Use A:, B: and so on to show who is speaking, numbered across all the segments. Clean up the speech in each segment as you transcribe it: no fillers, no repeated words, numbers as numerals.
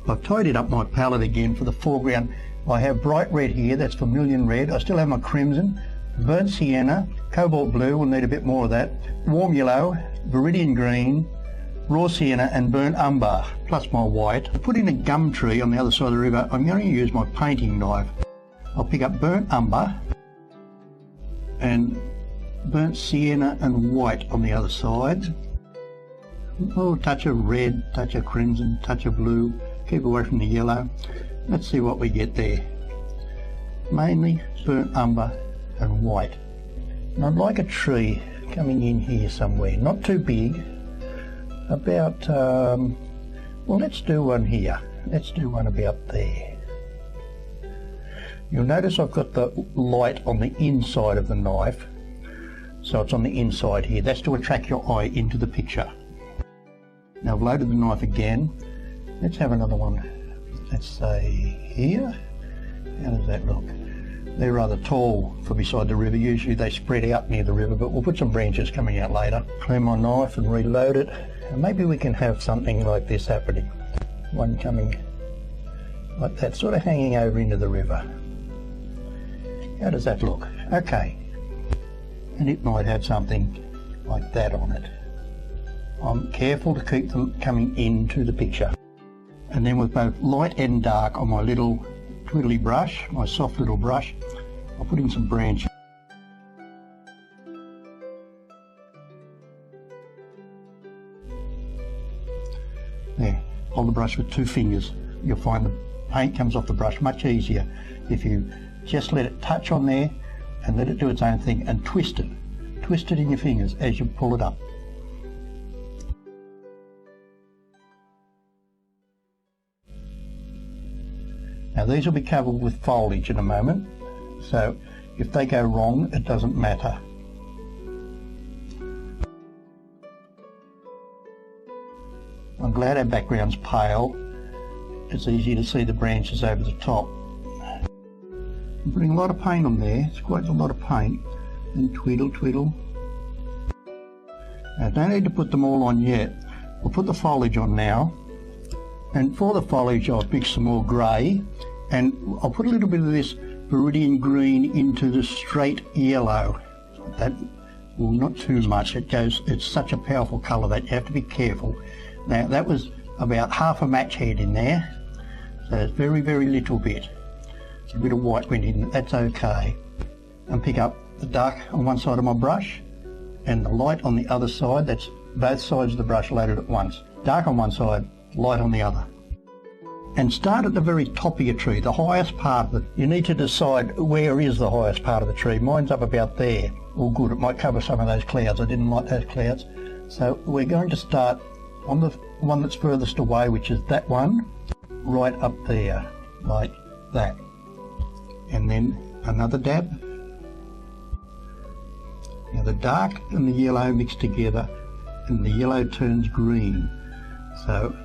A: I've tidied up my palette again for the foreground. I have bright red here, that's vermilion red. I still have my crimson, burnt sienna, cobalt blue, we'll need a bit more of that, warm yellow, viridian green, raw sienna and burnt umber, plus my white. I put in a gum tree on the other side of the river. I'm going to use my painting knife. I'll pick up burnt umber and burnt sienna and white on the other side. Oh, touch of red, touch of crimson, touch of blue. Keep away from the yellow. Let's see what we get there. Mainly burnt umber and white. And I'd like a tree coming in here somewhere, not too big, about, well, let's do one here. Let's do one about there. You'll notice I've got the light on the inside of the knife, so it's on the inside here. That's to attract your eye into the picture. Now I've loaded the knife again. Let's have another one. Let's say here. How does that look? They're rather tall for beside the river. Usually they spread out near the river, but we'll put some branches coming out later. Clean my knife and reload it. And maybe we can have something like this happening. One coming like that, sort of hanging over into the river. How does that look? Okay. And it might have something like that on it. I'm careful to keep them coming into the picture. And then with both light and dark on my little twiddly brush, my soft little brush, I'll put in some branches. There, hold the brush with 2 fingers. You'll find the paint comes off the brush much easier if you just let it touch on there and let it do its own thing and twist it. Twist it in your fingers as you pull it up. Now these will be covered with foliage in a moment, so if they go wrong, it doesn't matter. I'm glad our background's pale. It's easy to see the branches over the top. I'm putting a lot of paint on there. It's quite a lot of paint. And twiddle, twiddle. Now don't need to put them all on yet. We'll put the foliage on now. And for the foliage I'll mix some more grey, and I'll put a little bit of this viridian green into the straight yellow. That, well, not too much. It's such a powerful colour that you have to be careful. Now that was about half a match head in there, so it's very, very little bit. A bit of white went in, that's okay. And pick up the dark on one side of my brush and the light on the other side. That's both sides of the brush loaded at once. Dark on one side, light on the other. And start at the very top of your tree, the highest part of it. You need to decide where is the highest part of the tree. Mine's up about there. All good, it might cover some of those clouds. I didn't like those clouds. So we're going to start on the one that's furthest away, which is that one, right up there, like that. And then another dab. Now the dark and the yellow mix together and the yellow turns green. So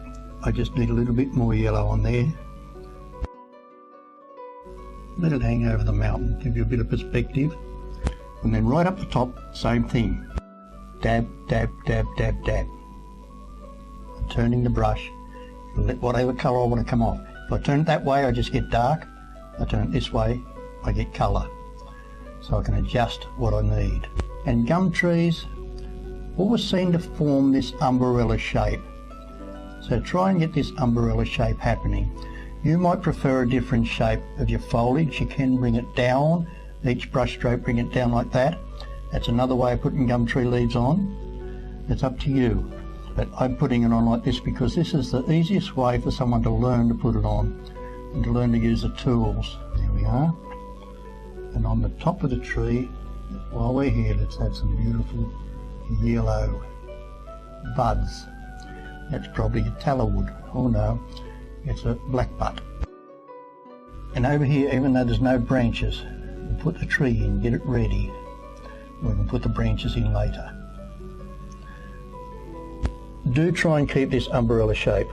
A: I just need a little bit more yellow on there. Let it hang over the mountain, give you a bit of perspective. And then right up the top, same thing. Dab, dab, dab, dab, dab. I'm turning the brush, let whatever colour I want to come off. If I turn it that way, I just get dark. I turn it this way, I get colour. So I can adjust what I need. And gum trees always seem to form this umbrella shape. So try and get this umbrella shape happening. You might prefer a different shape of your foliage. You can bring it down, each brush stroke bring it down like that. That's another way of putting gum tree leaves on. It's up to you. But I'm putting it on like this because this is the easiest way for someone to learn to put it on and to learn to use the tools. There we are. And on the top of the tree, while we're here, let's have some beautiful yellow buds. That's probably a tallowood. Oh no, it's a blackbutt. And over here, even though there's no branches, we'll put the tree in, get it ready. We can put the branches in later. Do try and keep this umbrella shape.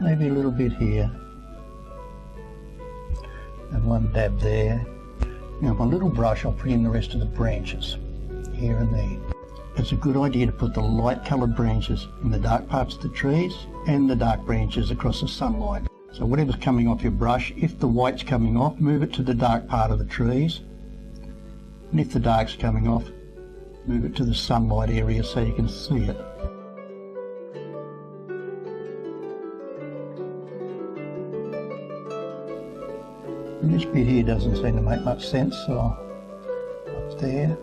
A: Maybe a little bit here. And one dab there. Now my little brush, I'll put in the rest of the branches, here and there. it's a good idea to put the light coloured branches in the dark parts of the trees and the dark branches across the sunlight. So whatever's coming off your brush, if the white's coming off, move it to the dark part of the trees. And if the dark's coming off, move it to the sunlight area so you can see it. And this bit here doesn't seem to make much sense, so up there.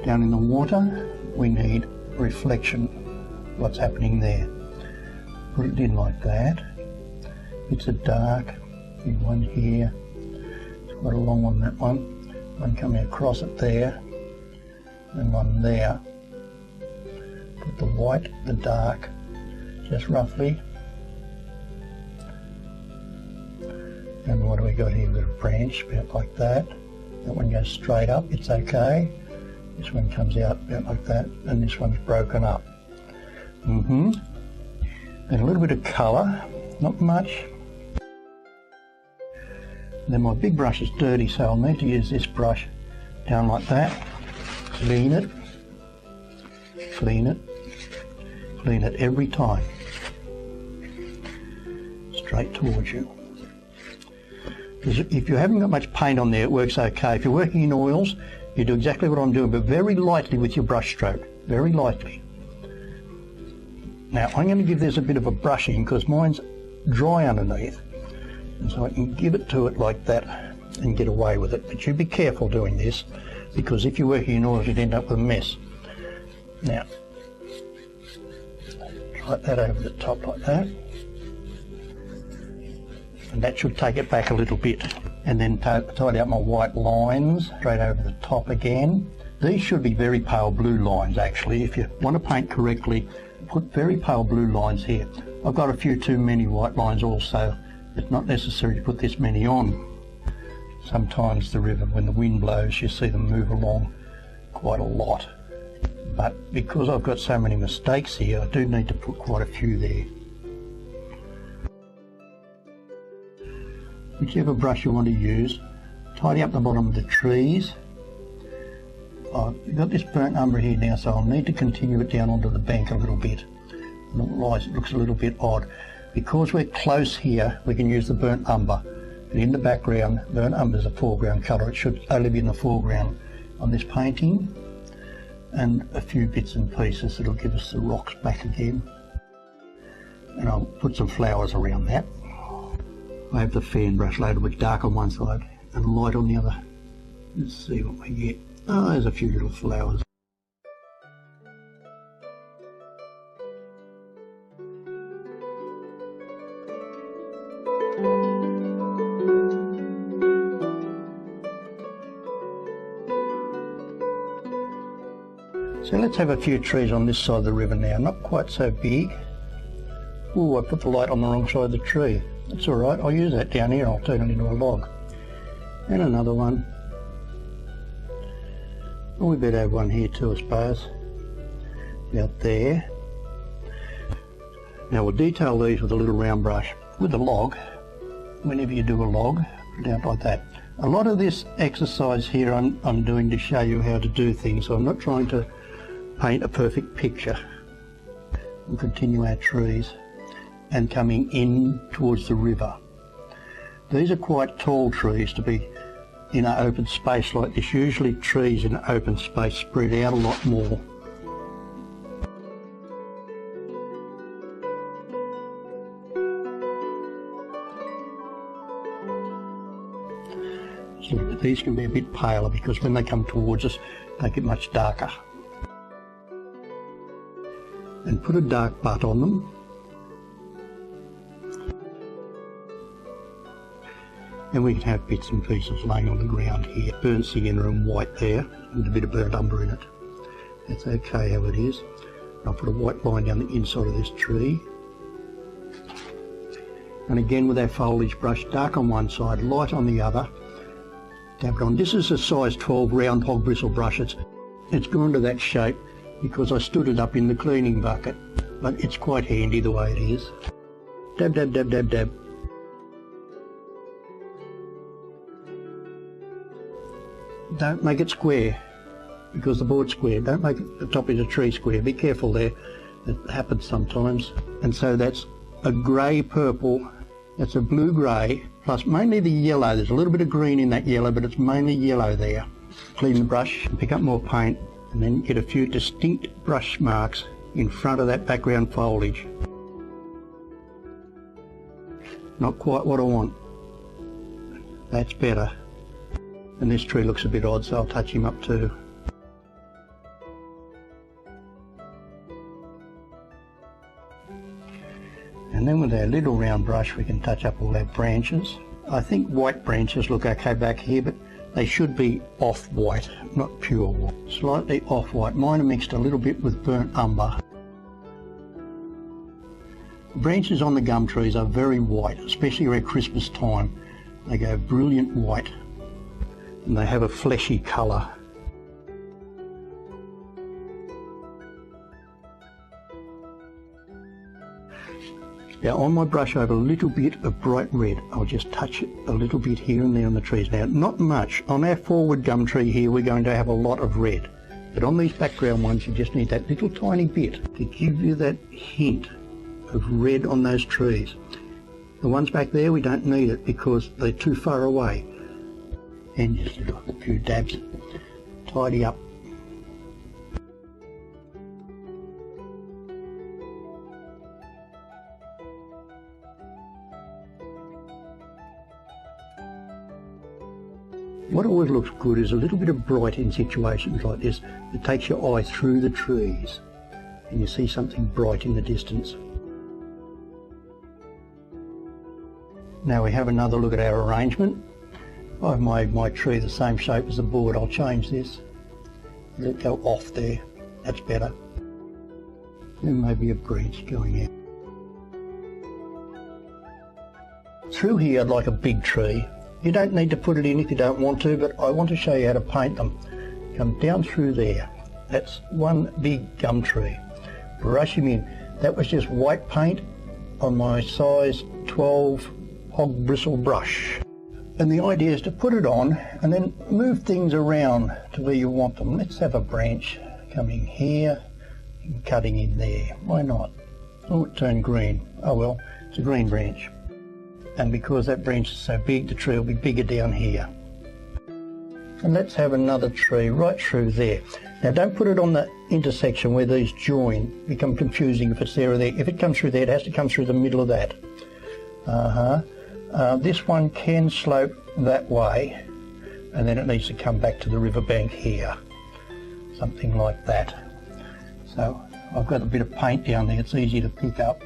A: Down in the water, we need reflection, what's happening there. Put it in like that. It's a dark, big one here. It's quite a long one, that one. One coming across it there, and one there. Put the white, the dark, just roughly. And what do we got here? We've got a branch about like that. That one goes straight up, it's okay. This one comes out about like that, and this one's broken up. And a little bit of colour, not much. And then my big brush is dirty, so I'll need to use this brush down like that. Clean it, clean it, clean it every time. Straight towards you. Because if you haven't got much paint on there, it works okay. If you're working in oils, you do exactly what I'm doing, but very lightly with your brush stroke, very lightly. Now I'm going to give this a bit of a brushing because mine's dry underneath, and so I can give it to it like that and get away with it. But you be careful doing this, because if you're working in oils, you'd end up with a mess. Now, like that over the top like that, and that should take it back a little bit. And then tidy up my white lines straight over the top again. These should be very pale blue lines actually. If you want to paint correctly, put very pale blue lines here. I've got a few too many white lines also. It's not necessary to put this many on. Sometimes the river, when the wind blows, you see them move along quite a lot. But because I've got so many mistakes here, I do need to put quite a few there. Whichever brush you want to use, tidy up the bottom of the trees. I've got this burnt umber here now, so I'll need to continue it down onto the bank a little bit. Otherwise it looks a little bit odd. Because we're close here, we can use the burnt umber. And in the background, burnt umber is a foreground colour. It should only be in the foreground on this painting. And a few bits and pieces that'll give us the rocks back again. And I'll put some flowers around that. I have the fan brush loaded with dark on one side and light on the other. Let's see what we get. Oh, there's a few little flowers. So let's have a few trees on this side of the river now, not quite so big. Oh, I put the light on the wrong side of the tree. That's alright, I'll use that down here, I'll turn it into a log. And another one. Well, we better have one here too, I suppose. Out there. Now we'll detail these with a little round brush. With a log, whenever you do a log, put it out like that. A lot of this exercise here I'm doing to show you how to do things, so I'm not trying to paint a perfect picture. We'll continue our trees and coming in towards the river. These are quite tall trees to be in an open space like this. Usually trees in an open space spread out a lot more. So these can be a bit paler because when they come towards us they get much darker. And put a dark butt on them. And we can have bits and pieces laying on the ground here. Burnt sienna and white there, and a bit of burnt umber in it. That's okay how it is. I'll put a white line down the inside of this tree. And again with our foliage brush, dark on one side, light on the other. Dab it on. This is a size 12 round hog bristle brush. It's gone to that shape because I stood it up in the cleaning bucket, but it's quite handy the way it is. Dab, dab, dab, dab, dab. don't make it square, because the board's square. Don't make the top of the tree square. Be careful there. It happens sometimes. And so that's a grey purple, that's a blue grey, plus mainly the yellow. There's a little bit of green in that yellow, but it's mainly yellow there. Clean the brush and pick up more paint, and then get a few distinct brush marks in front of that background foliage. Not quite what I want. That's better. And this tree looks a bit odd, so I'll touch him up too. And then with our little round brush we can touch up all our branches. I think white branches look okay back here, but they should be off-white, not pure white. Slightly off-white. Mine are mixed a little bit with burnt umber. The branches on the gum trees are very white, especially around Christmas time. They go brilliant white and they have a fleshy colour. Now on my brush I have a little bit of bright red. I'll just touch it a little bit here and there on the trees. Now not much. On our forward gum tree here we're going to have a lot of red. But on these background ones you just need that little tiny bit to give you that hint of red on those trees. The ones back there we don't need it because they're too far away. And just a few dabs. Tidy up. What always looks good is a little bit of bright in situations like this. It takes your eye through the trees and you see something bright in the distance. Now we have another look at our arrangement. I've made my tree the same shape as the board. I'll change this. Let it go off there. That's better. Then maybe a branch going out. Through here I'd like a big tree. You don't need to put it in if you don't want to, but I want to show you how to paint them. Come down through there. That's one big gum tree. Brush him in. That was just white paint on my size 12 hog bristle brush. And the idea is to put it on and then move things around to where you want them. Let's have a branch coming here and cutting in there. Why not? Oh, it turned green. Oh well, it's a green branch. And because that branch is so big, the tree will be bigger down here. And let's have another tree right through there. Now don't put it on the intersection where these join. Become confusing if it's there or there. If it comes through there, it has to come through the middle of that. This one can slope that way, and then it needs to come back to the riverbank here. Something like that. So I've got a bit of paint down there. It's easy to pick up.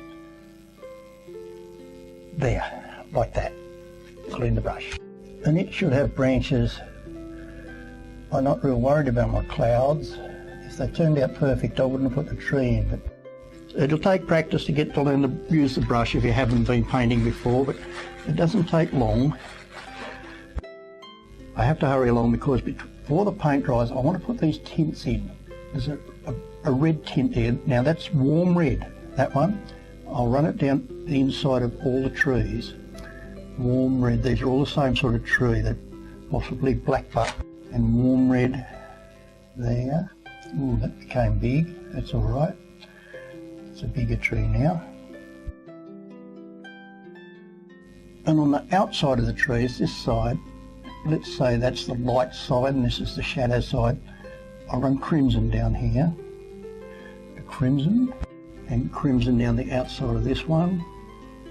A: There. Like that. Clean the brush. And it should have branches. I'm not real worried about my clouds. If they turned out perfect I wouldn't have put the tree in, but it'll take practice to get to learn to use the brush if you haven't been painting before, but it doesn't take long. I have to hurry along because before the paint dries I want to put these tints in. There's a red tint there. Now that's warm red, that one. I'll run it down the inside of all the trees. Warm red, these are all the same sort of tree, that possibly blackbutt. And warm red there. Ooh, that became big, that's alright. It's a bigger tree now. And on the outside of the trees, this side, let's say that's the light side and this is the shadow side, I'll run crimson down here. The crimson. And crimson down the outside of this one.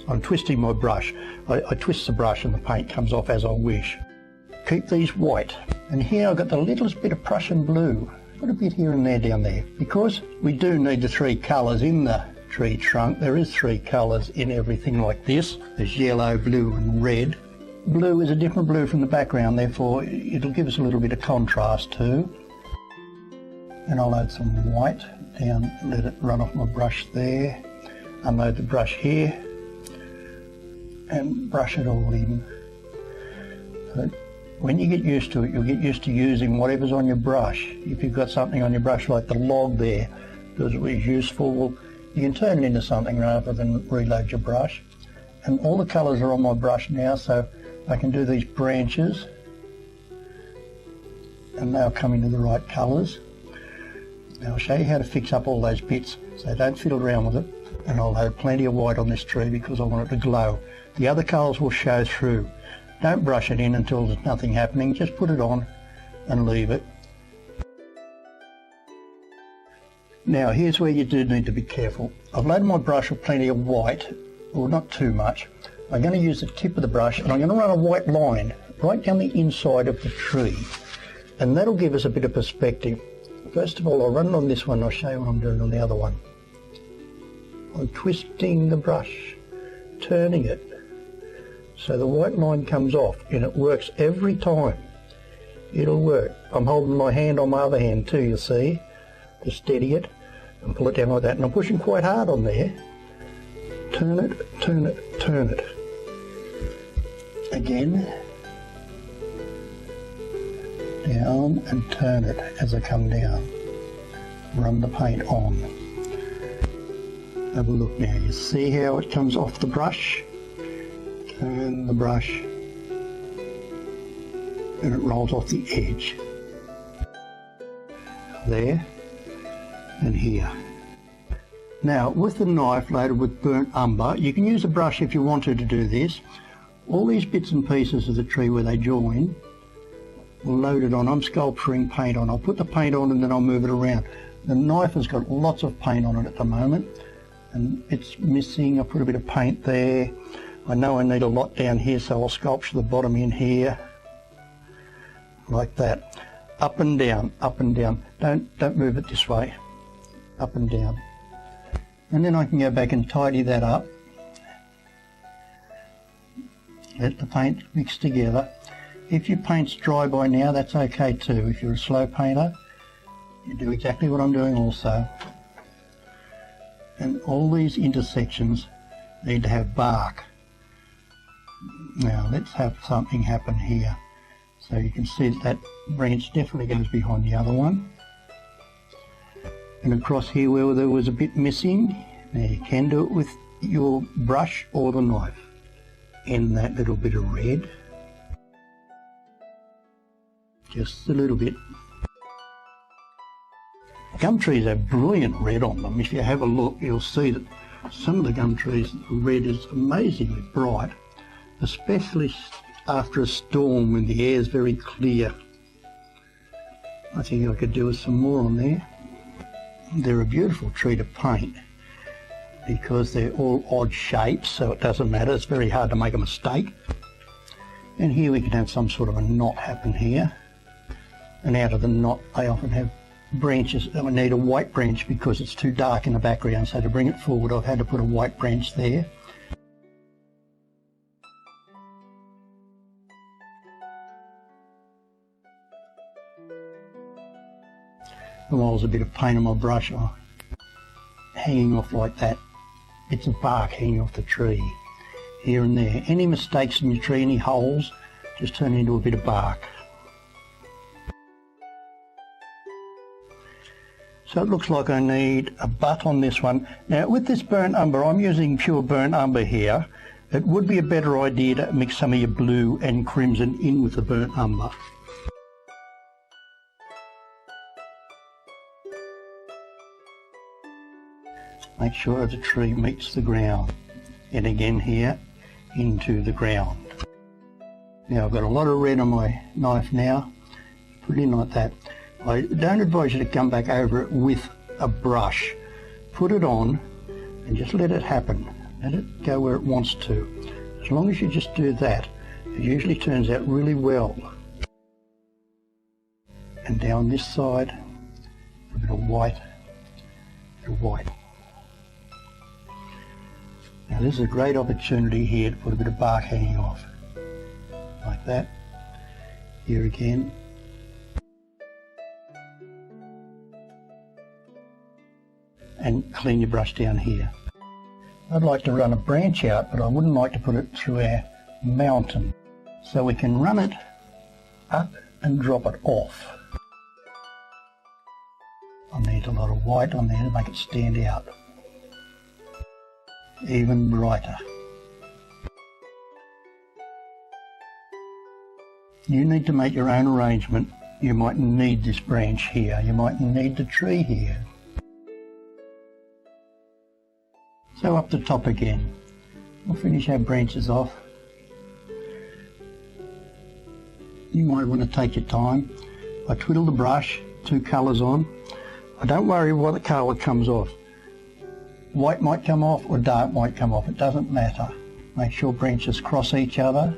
A: I'm twisting my brush. I twist the brush and the paint comes off as I wish. Keep these white. And here I've got the littlest bit of Prussian blue. Got a bit here and there down there. Because we do need the three colours in the tree trunk, there is three colours in everything like this. There's yellow, blue and red. Blue is a different blue from the background, therefore it'll give us a little bit of contrast too. And I'll add some white down, let it run off my brush there. Unload the brush here and brush it all in. But when you get used to it, you'll get used to using whatever's on your brush. If you've got something on your brush like the log there, because it was useful, well, you can turn it into something rather than reload your brush. And all the colours are on my brush now, so I can do these branches and they'll come into the right colours. Now I'll show you how to fix up all those bits, so don't fiddle around with it. And I'll have plenty of white on this tree because I want it to glow. The other colours will show through. Don't brush it in until there's nothing happening, just put it on and leave it. Now here's where you do need to be careful. I've loaded my brush with plenty of white, well not too much. I'm going to use the tip of the brush and I'm going to run a white line right down the inside of the tree, and that'll give us a bit of perspective. First of all, I'll run it on this one, I'll show you what I'm doing on the other one. I'm twisting the brush, turning it, so the white line comes off, and it works every time. It'll work. I'm holding my hand on my other hand too, you see, to steady it, and pull it down like that, and I'm pushing quite hard on there. Turn it, turn it, turn it. Again. Down and turn it as I come down. Run the paint on. Have a look now. You see how it comes off the brush? Turn the brush and it rolls off the edge. There and here. Now with the knife loaded with burnt umber, you can use a brush if you want to do this. All these bits and pieces of the tree where they join, we'll load it on. I'm sculpturing paint on. I'll put the paint on and then I'll move it around. The knife has got lots of paint on it at the moment and it's missing. I put a bit of paint there. I know I need a lot down here, so I'll sculpture the bottom in here like that. Up and down, up and down. Don't move it this way. Up and down. And then I can go back and tidy that up. Let the paint mix together. If your paint's dry by now, that's okay too. If you're a slow painter, you do exactly what I'm doing also. And all these intersections need to have bark. Now let's have something happen here. So you can see that branch definitely goes behind the other one. And across here where there was a bit missing, now you can do it with your brush or the knife. And that little bit of red. Just a little bit. Gum trees have brilliant red on them. If you have a look, you'll see that some of the gum trees, the red is amazingly bright, especially after a storm when the air is very clear. I think I could do with some more on there. They're a beautiful tree to paint because they're all odd shapes, so it doesn't matter. It's very hard to make a mistake. And here we can have some sort of a knot happen here. And out of the knot, they often have branches. I need a white branch because it's too dark in the background, so to bring it forward I've had to put a white branch there. And while there's a bit of paint on my brush, hanging off like that, bits of bark hanging off the tree here and there. Any mistakes in your tree, any holes, just turn into a bit of bark. So it looks like I need a butt on this one. Now with this burnt umber, I'm using pure burnt umber here. It would be a better idea to mix some of your blue and crimson in with the burnt umber. Make sure the tree meets the ground. And again here, into the ground. Now I've got a lot of red on my knife now. Put it in like that. I don't advise you to come back over it with a brush. Put it on and just let it happen. Let it go where it wants to. As long as you just do that, it usually turns out really well. And down this side, a bit of white, a bit of white. Now this is a great opportunity here to put a bit of bark hanging off. Like that. Here again. And clean your brush down here. I'd like to run a branch out, but I wouldn't like to put it through our mountain. So we can run it up and drop it off. I need a lot of white on there to make it stand out. Even brighter. You need to make your own arrangement You might need this branch here, you might need the tree here. So up the top again. We'll finish our branches off. You might want to take your time. I twiddle the brush, 2 colours on. I don't worry what the colour comes off. White might come off or dark might come off, it doesn't matter. Make sure branches cross each other.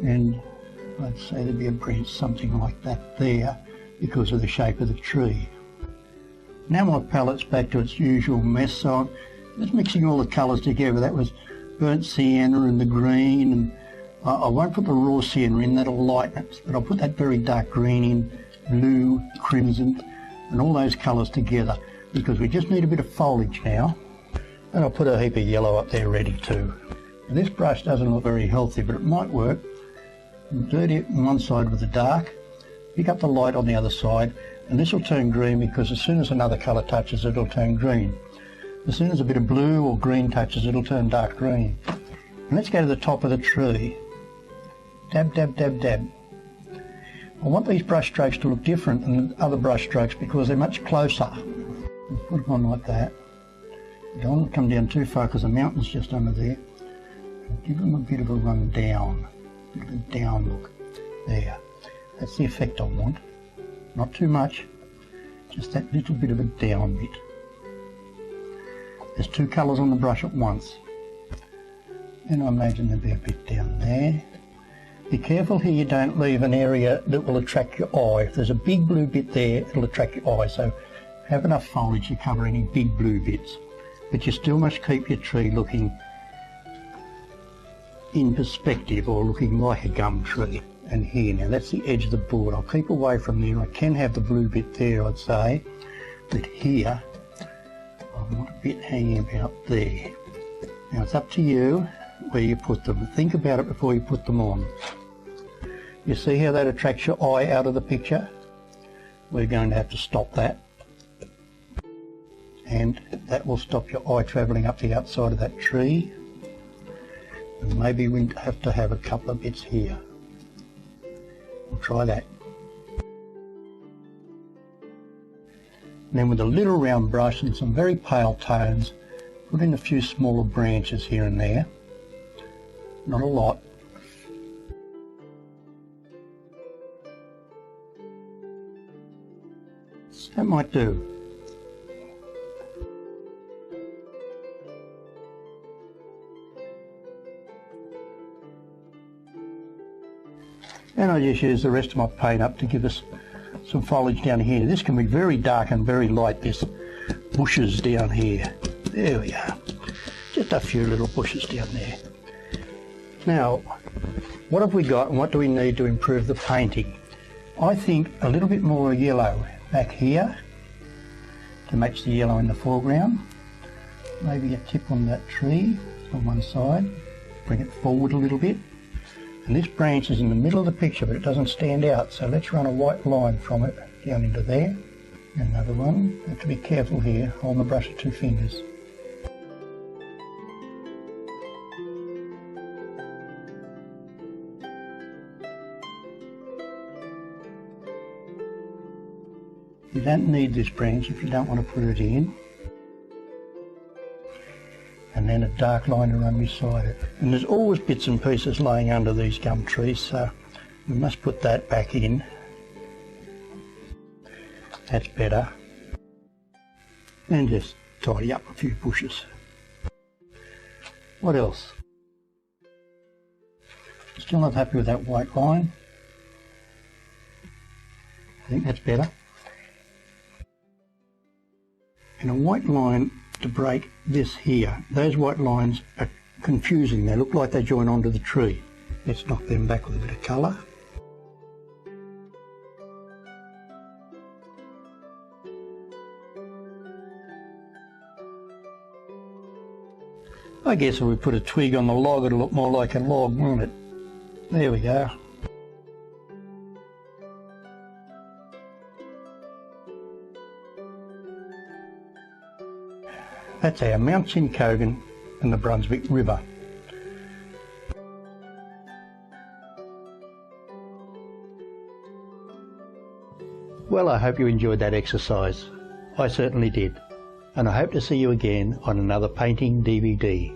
A: And I'd say there'd be a branch something like that there because of the shape of the tree. Now my palette's back to its usual mess, so I'm just mixing all the colours together. That was burnt sienna and the green, and I won't put the raw sienna in, that'll lighten it, but I'll put that very dark green in, blue, crimson, and all those colours together because we just need a bit of foliage now. And I'll put a heap of yellow up there ready too. Now, this brush doesn't look very healthy, but it might work. Dirty it on one side with the dark, pick up the light on the other side, and this will turn green because as soon as another colour touches it, it'll turn green. As soon as a bit of blue or green touches it, it'll turn dark green. And let's go to the top of the tree. Dab, dab, dab, dab. I want these brush strokes to look different than other brush strokes because they're much closer. Put them on like that. You don't want to come down too far because the mountain's just under there. Give them a bit of a run down. A bit of a down look. There. That's the effect I want. Not too much. Just that little bit of a down bit. There's 2 colours on the brush at once. And I imagine there'll be a bit down there. Be careful here you don't leave an area that will attract your eye. If there's a big blue bit there, it'll attract your eye. So have enough foliage to cover any big blue bits. But you still must keep your tree looking in perspective or looking like a gum tree. And here now, that's the edge of the board. I'll keep away from there. I can have the blue bit there, I'd say. But here, I want a bit hanging about there. Now it's up to you where you put them. Think about it before you put them on. You see how that attracts your eye out of the picture? We're going to have to stop that. And that will stop your eye travelling up the outside of that tree. And maybe we have to have a couple of bits here. We'll try that. And then with a little round brush and some very pale tones, put in a few smaller branches here and there. Not a lot. That might do. And I just use the rest of my paint up to give us some foliage down here. This can be very dark and very light, this bushes down here. There we are. Just a few little bushes down there. Now, what have we got and what do we need to improve the painting? I think a little bit more yellow back here to match the yellow in the foreground. Maybe a tip on that tree on one side. Bring it forward a little bit. And this branch is in the middle of the picture, but it doesn't stand out, so let's run a white line from it down into there. Another one. You have to be careful here, hold the brush with 2 fingers. You don't need this branch if you don't want to put it in. And then a dark line to run beside it. And there's always bits and pieces laying under these gum trees, so we must put that back in. That's better. And just tidy up a few bushes. What else? Still not happy with that white line. I think that's better. And a white line to break this here. Those white lines are confusing. They look like they join onto the tree. Let's knock them back with a bit of colour. I guess if we put a twig on the log, it'll look more like a log, won't it? There we go. That's our Mount Chincogan and the Brunswick River. Well, I hope you enjoyed that exercise. I certainly did. And I hope to see you again on another painting DVD.